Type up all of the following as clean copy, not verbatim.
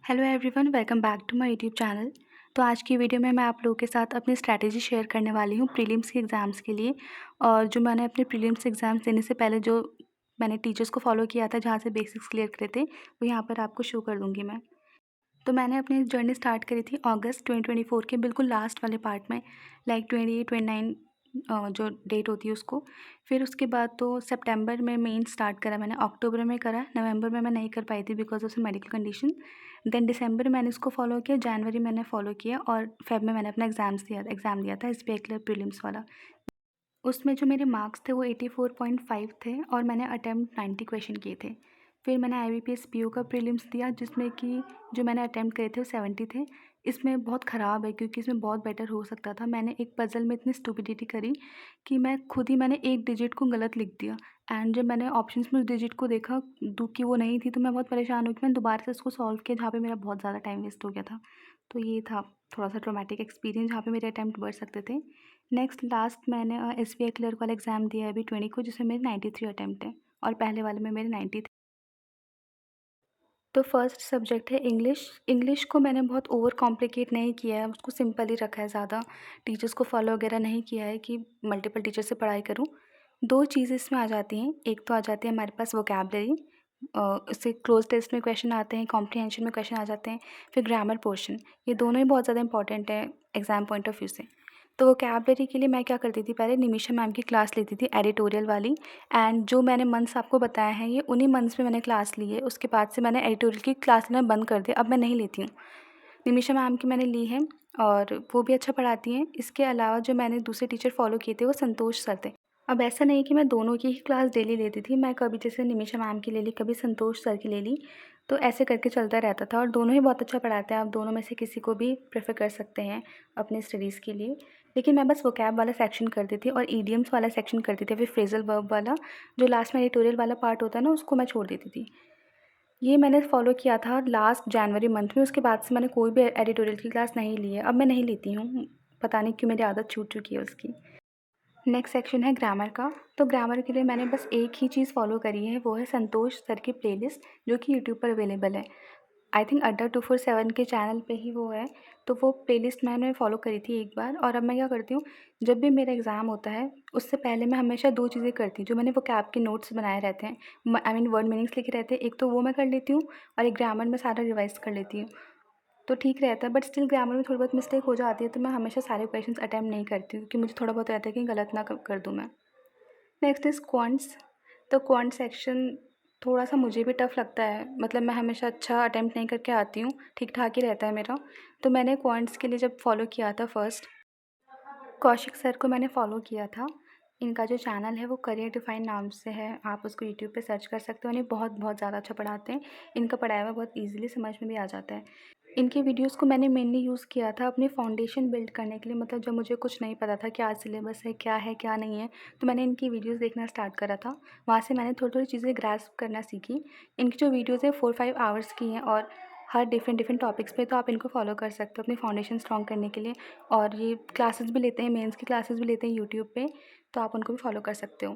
Hello everyone, welcome back to my YouTube channel. तो आज की वीडियो में मैं आप लोगों के साथ अपनी स्ट्रैटेजी शेयर करने वाली हूँ प्रीलिम्स के एग्ज़ाम्स के लिए। और जो मैंने अपने प्रीलिम्स एग्ज़ाम्स देने से पहले जो मैंने टीचर्स को फॉलो किया था, जहाँ से बेसिक्स क्लियर करे थे, वो यहाँ पर आपको शो कर दूँगी मैं। तो मैंने अपनी जर्नी स्टार्ट करी थी अगस्त 2024 के बिल्कुल लास्ट वाले पार्ट में, लाइक 28 29 जो डेट होती है उसको। फिर उसके बाद तो सितंबर में मेन स्टार्ट करा मैंने, अक्टूबर में करा, नवंबर में मैं नहीं कर पाई थी because of medical condition. Then December में मैंने इसको फॉलो किया, जनवरी मैंने फॉलो किया और फेब में मैंने अपना एग्ज़ाम दिया था एसबीआई क्लियर प्रीलिम्स वाला। उसमें जो मेरे मार्क्स थे वो 84.5 थे और मैंने अटेम्प्ट 90 क्वेश्चन किए थे। फिर मैंने आईबीपीएस पीओ का प्रीलिम्स दिया, जिसमें कि जो मैंने अटेम्प्ट करे थे वो 70 थे। इसमें बहुत ख़राब है क्योंकि इसमें बहुत बेटर हो सकता था। मैंने एक पज़ल में इतनी स्टुपिडिटी करी कि मैंने एक डिजिट को गलत लिख दिया। एंड जब मैंने ऑप्शंस में उस डिजिट को देखा कि वो नहीं थी, तो मैं बहुत परेशान हुई कि मैंने दोबारा से उसको सॉल्व किया, जहाँ पे मेरा बहुत ज़्यादा टाइम वेस्ट हो गया था। तो ये था थोड़ा सा ट्रॉमेटिक एक्सपीरियंस, जहाँ पे मेरे अटैम्प्ट बढ़ सकते थे। नेक्स्ट लास्ट मैंने एसबीआई क्लर्क वाला एग्ज़ाम दिया है अभी 20 को, जिसमें मेरे 93 अटैम्प्ट हैं और पहले वाले में मेरे 90 थे। तो फर्स्ट सब्जेक्ट है इंग्लिश। इंग्लिश को मैंने बहुत ओवर कॉम्प्लिकेट नहीं किया है, उसको सिंपल ही रखा है, ज़्यादा टीचर्स को फॉलो वगैरह नहीं किया है कि मल्टीपल टीचर से पढ़ाई करूँ। दो चीज़ इसमें आ जाती हैं, एक तो आ जाती है हमारे पास वोकैबलरी, इससे क्लोज टेस्ट में क्वेश्चन आते हैं, कॉम्प्रिहेंशन में क्वेश्चन आ जाते हैं। फिर ग्रामर पोर्शन, ये दोनों ही बहुत ज़्यादा इंपॉर्टेंट है एग्ज़ाम पॉइंट ऑफ व्यू से। तो वोकैबलरी के लिए मैं क्या करती थी, पहले निमिषा मैम की क्लास लेती थी एडिटोरियल वाली। एंड जो मैंने मंथ्स आपको बताया है, ये उन्हीं मंथ्स में मैंने क्लास ली है। उसके बाद से मैंने एडिटोरियल की क्लास लेना बंद कर दिया, अब मैं नहीं लेती हूँ। निमिषा मैम की मैंने ली है और वो भी अच्छा पढ़ाती हैं। इसके अलावा जो मैंने दूसरे टीचर फॉलो किए थे वो संतोष सर थे। अब ऐसा नहीं कि मैं दोनों की ही क्लास डेली लेती थी, मैं कभी जैसे निमिषा मैम की ले ली, कभी संतोष सर की ले ली, तो ऐसे करके चलता रहता था। और दोनों ही बहुत अच्छा पढ़ाते हैं, आप दोनों में से किसी को भी प्रेफर कर सकते हैं अपनी स्टडीज़ के लिए। लेकिन मैं बस वोकैब वाला सेक्शन करती थी और ईडियम्स वाला सेक्शन करती थी, फिर फ्रेजल वर्ब वाला जो लास्ट में एडिटोरियल वाला पार्ट होता है ना, उसको मैं छोड़ देती थी। ये मैंने फॉलो किया था लास्ट जनवरी मंथ में। उसके बाद से मैंने कोई भी एडिटोरियल की क्लास नहीं ली है, अब मैं नहीं लेती हूँ, पता नहीं क्यों मेरी आदत छूट चुकी है उसकी। नेक्स्ट सेक्शन है ग्रामर का। तो ग्रामर के लिए मैंने बस एक ही चीज़ फॉलो करी है, वो है संतोष सर की प्लेलिस्ट, जो कि यूट्यूब पर अवेलेबल है। आई थिंक अड्डा 247 के चैनल पे ही वो है। तो वो प्लेलिस्ट मैंने फॉलो करी थी एक बार। और अब मैं क्या करती हूँ, जब भी मेरा एग्ज़ाम होता है उससे पहले मैं हमेशा दो चीज़ें करती हूँ, जो मैंने वो कैब के नोट्स बनाए रहते हैं, आई मीन वर्ड मीनिंग्स लिखे रहते हैं, एक तो वो मैं कर लेती हूँ और एक ग्रामर में सारा रिवाइज कर लेती हूँ। तो ठीक रहता है, बट स्टिल ग्रामर में थोड़ी बहुत मिस्टेक हो जाती है, तो मैं हमेशा सारे क्वेश्चंस अटेम्प्ट नहीं करती हूँ, क्योंकि मुझे थोड़ा बहुत रहता है कि गलत ना कर दूँ मैं। Next is quants. तो क्वांट सेक्शन थोड़ा-सा मुझे भी टफ़ लगता है, मतलब मैं हमेशा अच्छा अटेम्प्ट नहीं करके आती हूँ, ठीक-ठाक ही रहता है मेरा। तो मैंने क्वांट्स के लिए जब फॉलो किया था फर्स्ट, कौशिक सर को मैंने फॉलो किया था। इनका जो चैनल है वो करियर डिफाइन नाम से है, आप उसको यूट्यूब पे सर्च कर सकते हो। और ये बहुत बहुत ज़्यादा अच्छा पढ़ाते हैं, इनका पढ़ाया हुआ बहुत ईज़िली समझ में भी आ जाता है। इनकी वीडियोज़ को मैंने मेनली यूज़ किया था अपनी फाउंडेशन बिल्ड करने के लिए, मतलब जब मुझे कुछ नहीं पता था क्या सिलेबस है, क्या नहीं है, तो मैंने इनकी वीडियोज़ देखना स्टार्ट करा था। वहाँ से मैंने थोड़ी-थोड़ी चीज़ें ग्रैस्प करना सीखी। इनकी जो वीडियोज़ हैं 4-5 आवर्स की हैं और हर डिफरेंट टॉपिक्स पे, तो आप इनको फॉलो कर सकते हो अपनी फाउंडेशन स्ट्रॉन्ग करने के लिए। और ये क्लासेस भी लेते हैं, मेंस की क्लासेस भी लेते हैं यूट्यूब पे, तो आप उनको भी फॉलो कर सकते हो।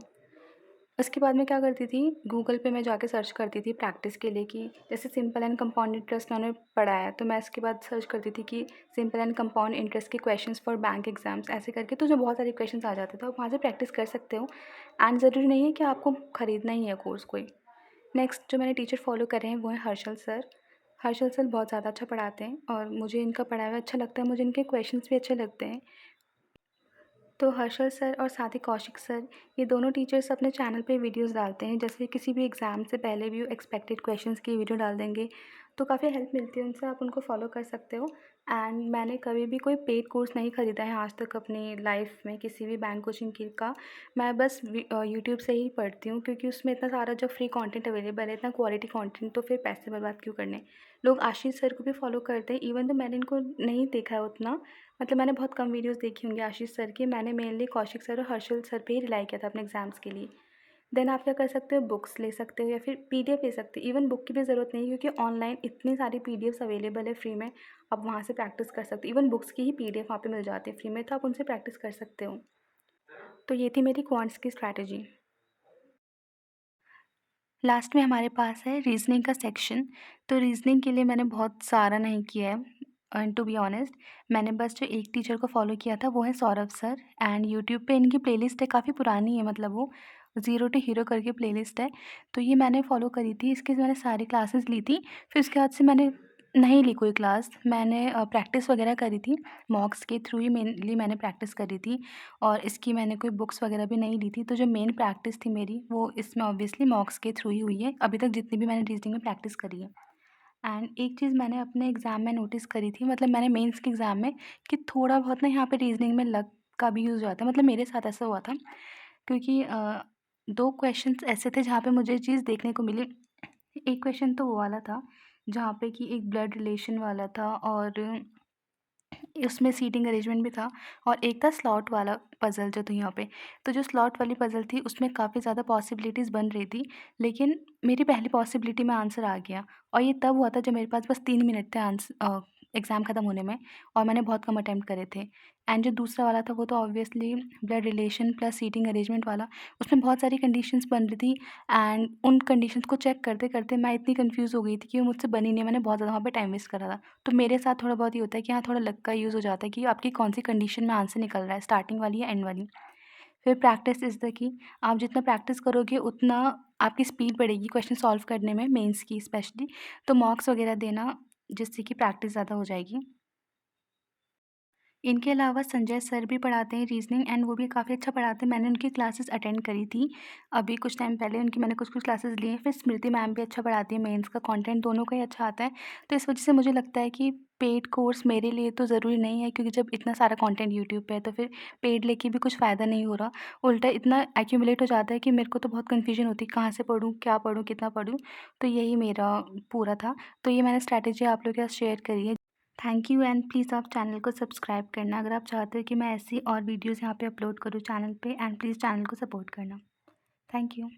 उसके बाद मैं क्या करती थी, गूगल पे मैं जाके सर्च करती थी प्रैक्टिस के लिए, कि जैसे सिंपल एंड कंपाउंड इंटरेस्ट उन्होंने पढ़ाया है, तो मैं इसके बाद सर्च करती थी कि सिंपल एंड कंपाउंड इंटरेस्ट के क्वेश्चंस फॉर बैंक एग्जाम्स, ऐसे करके तो जो बहुत सारे क्वेश्चंस आ जाते थे, आप वहाँ से प्रैक्टिस कर सकते हो। एंड ज़रूरी नहीं है कि आपको ख़रीदना ही है कोर्स कोई। नेक्स्ट जो मैंने टीचर फॉलो करे हैं वो हैं हर्षल सर। हर्षल सर बहुत ज़्यादा अच्छा पढ़ाते हैं और मुझे इनका पढ़ाया हुआ अच्छा लगता है, मुझे इनके क्वेश्चंस भी अच्छे लगते हैं। तो हर्षल सर और साथ ही कौशिक सर, ये दोनों टीचर्स अपने चैनल पे वीडियोस डालते हैं, जैसे किसी भी एग्ज़ाम से पहले भी वो एक्सपेक्टेड क्वेश्चंस की वीडियो डाल देंगे, तो काफ़ी हेल्प मिलती है उनसे, आप उनको फॉलो कर सकते हो। एंड मैंने कभी भी कोई पेड कोर्स नहीं ख़रीदा है आज तक अपनी लाइफ में, किसी भी बैंक कोचिंग की का। मैं बस यूट्यूब से ही पढ़ती हूँ, क्योंकि उसमें इतना सारा जब फ्री कंटेंट अवेलेबल है, इतना क्वालिटी कंटेंट, तो फिर पैसे बर्बाद क्यों करने। लोग आशीष सर को भी फॉलो करते हैं, इवन तो मैंने इनको नहीं देखा है उतना, मतलब मैंने बहुत कम वीडियोस देखी होंगी आशीष सर की। मैंने मेनली कौशिक सर और हर्षल सर पे ही रिलाई किया था अपने एग्ज़ाम्स के लिए। देन आप क्या कर सकते हो, बुक्स ले सकते हो या फिर पीडीएफ ले सकते हो। इवन बुक की भी ज़रूरत नहीं है, क्योंकि ऑनलाइन इतनी सारी पीडीएफ्स अवेलेबल है फ्री में, आप वहाँ से प्रैक्टिस कर सकते हो। इवन बुक्स की ही पीडीएफ वहाँ पे मिल जाती है फ्री में, तो आप उनसे प्रैक्टिस कर सकते हो। तो ये थी मेरी क्वांट्स की स्ट्रैटेजी। लास्ट में हमारे पास है रीज़निंग का सेक्शन। तो रीज़निंग के लिए मैंने बहुत सारा नहीं किया है एंड टू बी ऑनेस्ट, मैंने बस जो एक टीचर को फ़ॉलो किया था वो है सौरभ सर। एंड यूट्यूब पे इनकी प्लेलिस्ट है, काफ़ी पुरानी है, मतलब वो ज़ीरो टू हीरो करके प्लेलिस्ट है। तो ये मैंने फ़ॉलो करी थी, इसकी मैंने सारी क्लासेस ली थी। फिर उसके बाद से मैंने नहीं ली कोई क्लास, मैंने प्रैक्टिस वगैरह करी थी। मॉक्स के थ्रू ही मेनली मैंने प्रैक्टिस करी थी और इसकी मैंने कोई बुक्स वगैरह भी नहीं ली थी। तो जो मेन प्रैक्टिस थी मेरी वो इसमें ऑब्वियसली मॉक्स के थ्रू ही हुई है, अभी तक जितनी भी मैंने रीजनिंग में प्रैक्टिस करी है। एंड एक चीज़ मैंने अपने एग्ज़ाम में नोटिस करी थी, मतलब मैंने मेंस के एग्ज़ाम में, कि थोड़ा बहुत ना यहाँ पे रीजनिंग में लक का भी यूज़ हो जाता है। मतलब मेरे साथ ऐसा हुआ था क्योंकि 2 क्वेश्चन्स ऐसे थे जहाँ पे मुझे ये चीज़ देखने को मिली। एक क्वेश्चन तो वो वाला था जहाँ पे कि एक ब्लड रिलेशन वाला था और उसमें सीटिंग अरेंजमेंट भी था, और एक था स्लॉट वाला पज़ल जो थी यहाँ पे। तो जो स्लॉट वाली पज़ल थी उसमें काफ़ी ज़्यादा पॉसिबिलिटीज़ बन रही थी, लेकिन मेरी पहली पॉसिबिलिटी में आंसर आ गया, और ये तब हुआ था जब मेरे पास बस 3 मिनट थे एग्ज़ाम ख़त्म होने में, और मैंने बहुत कम अटेम्प्ट करे थे। एंड जो दूसरा वाला था वो तो obviously blood relation plus seating arrangement वाला, उसमें बहुत सारी कंडीशंस बन रही थी। एंड उन कंडीशंस को चेक करते-करते मैं इतनी कन्फ्यूज़ हो गई थी कि वो मुझसे बनी नहीं, मैंने बहुत ज़्यादा वहाँ पे टाइम वेस्ट करा था। तो मेरे साथ थोड़ा बहुत ये होता है कि हाँ, थोड़ा लक का यूज़ हो जाता है कि आपकी कौन-सी कंडीशन में आंसर निकल रहा है, स्टार्टिंग वाली या एंड वाली। फिर प्रैक्टिस इज़ द की। आप जितना प्रैक्टिस करोगे उतना आपकी स्पीड बढ़ेगी क्वेश्चन सॉल्व करने में, मेंस की स्पेशली। तो मॉक्स वगैरह देना जिससे कि प्रैक्टिस ज़्यादा हो जाएगी। इनके अलावा संजय सर भी पढ़ाते हैं रीज़निंग, एंड वो भी काफ़ी अच्छा पढ़ाते हैं। मैंने उनकी क्लासेस अटेंड करी थी, अभी कुछ टाइम पहले उनकी मैंने कुछ-कुछ क्लासेस ली हैं। फिर स्मृति मैम भी अच्छा पढ़ाती हैं, मेंस का कंटेंट दोनों का ही अच्छा आता है। तो इस वजह से मुझे लगता है कि पेड कोर्स मेरे लिए तो ज़रूरी नहीं है, क्योंकि जब इतना सारा कंटेंट यूट्यूब पे है तो फिर पेड लेके भी कुछ फ़ायदा नहीं हो रहा। उल्टा इतना एक्यूमुलेट हो जाता है कि मेरे को तो बहुत कन्फ्यूजन होती है, कहाँ से पढ़ूँ, क्या पढ़ूँ, कितना पढ़ूँ? तो यही मेरा पूरा था। तो ये मैंने स्ट्रैटेजी आप लोगों के साथ शेयर करी है। थैंक यू, एंड प्लीज़ आप चैनल को सब्सक्राइब करना अगर आप चाहते हो कि मैं ऐसी और वीडियोज़ यहाँ पे अपलोड करूँ चैनल पे, एंड प्लीज़ चैनल को सपोर्ट करना। Thank you.